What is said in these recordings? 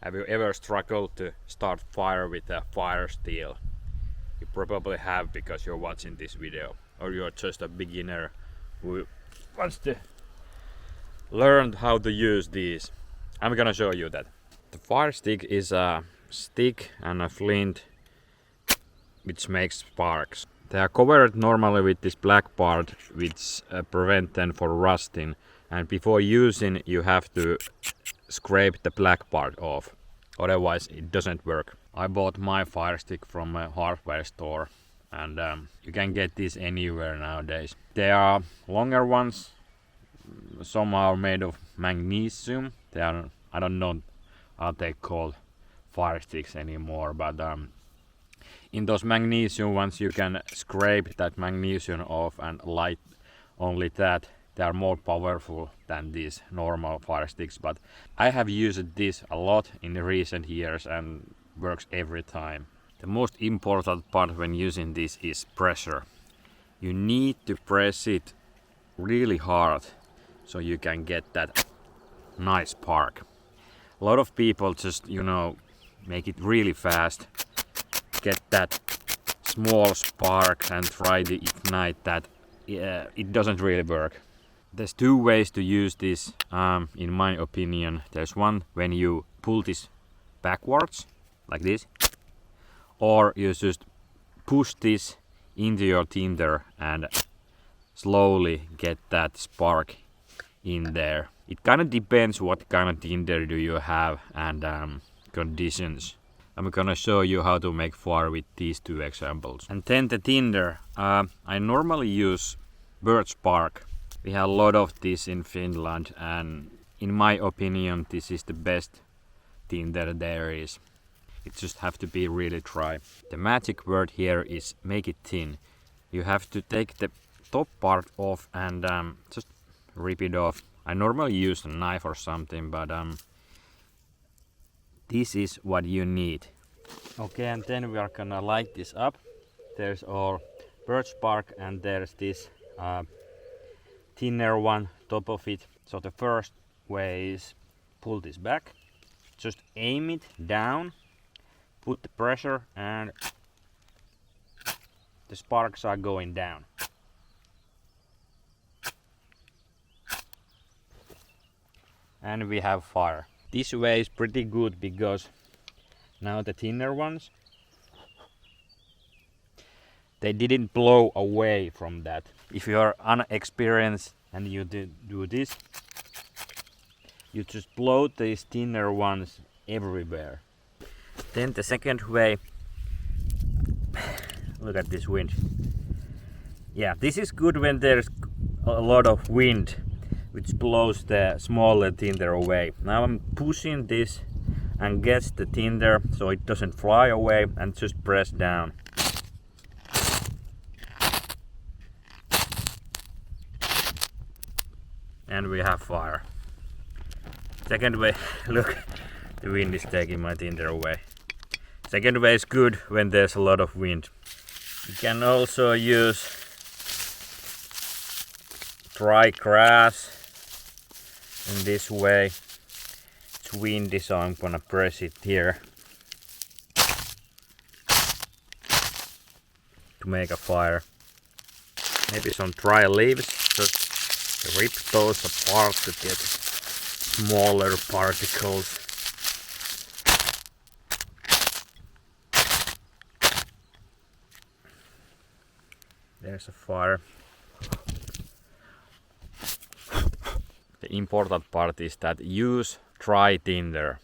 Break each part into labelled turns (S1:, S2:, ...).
S1: Have you ever struggled to start fire with a Firesteel? You probably have because you're watching this video, or you're just a beginner who wants to learn how to use these. I'm gonna show you that. The fire stick is a stick and a flint which makes sparks. They are covered normally with this black part which prevent them from rusting, and before using you have to scrape the black part off, otherwise it doesn't work. I bought my fire stick from a hardware store, and you can get this anywhere nowadays. There are longer ones, some are made of magnesium. They are, I don't know how they called fire sticks anymore, but in those magnesium ones you can scrape that magnesium off and light only that. They are more powerful than these normal fire sticks, but I have used this a lot in the recent years and works every time. The most important part when using this is pressure. You need to press it really hard so you can get that nice spark. A lot of people just, make it really fast, get that small spark and try to ignite that. It doesn't really work. There's two ways to use this, in my opinion. There's one when you pull this backwards, like this, or you just push this into your tinder and slowly get that spark in there. It kind of depends what kind of tinder do you have and conditions. I'm gonna show you how to make fire with these two examples. And then the tinder, I normally use birch bark. We have a lot of this in Finland, and in my opinion this is the best tinder there is. It just have to be really dry. The magic word here is make it thin. You have to take the top part off and just rip it off. I normally use a knife or something, but this is what you need. Okay, and then we are gonna light this up. There's our birch bark and there's this thinner one top of it. So the first way is pull this back, just aim it down, put the pressure, and the sparks are going down. And we have fire. This way is pretty good because now the thinner ones, they didn't blow away from that. If you are unexperienced and you do this, you just blow these thinner ones everywhere. Then the second way, look at this wind. Yeah, this is good when there's a lot of wind which blows the smaller tinder away. Now I'm pushing this and gets the tinder so it doesn't fly away, and just press down. And we have fire. Second way, look, the wind is taking my tinder away. Second way is good when there's a lot of wind. You can also use dry grass in this way. It's windy, so I'm gonna press it here to make a fire. Maybe some dry leaves, just rip those apart to get smaller particles. There's a fire. The important part is that use dry tinder.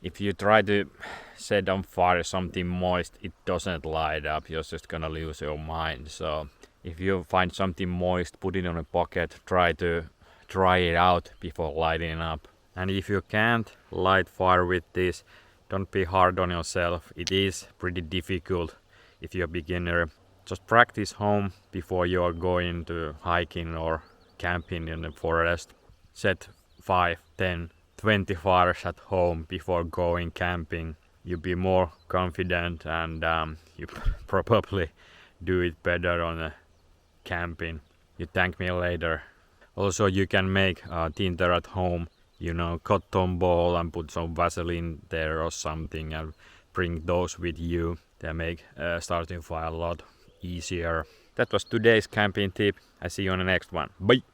S1: If you try to set on fire something moist, it doesn't light up. You're just gonna lose your mind. So if you find something moist, put it in a pocket, try to dry it out before lighting up. And if you can't light fire with this, don't be hard on yourself. It is pretty difficult if you're a beginner. Just practice home before you're going to hiking or camping in the forest. Set 5, 10, 20 fires at home before going camping. You'll be more confident and you probably do it better on a camping. You thank me later. Also, you can make tinder at home you know, cotton ball and put some Vaseline there or something and bring those with you. They make starting fire a lot easier. That was today's camping tip. I see you on the next one. Bye!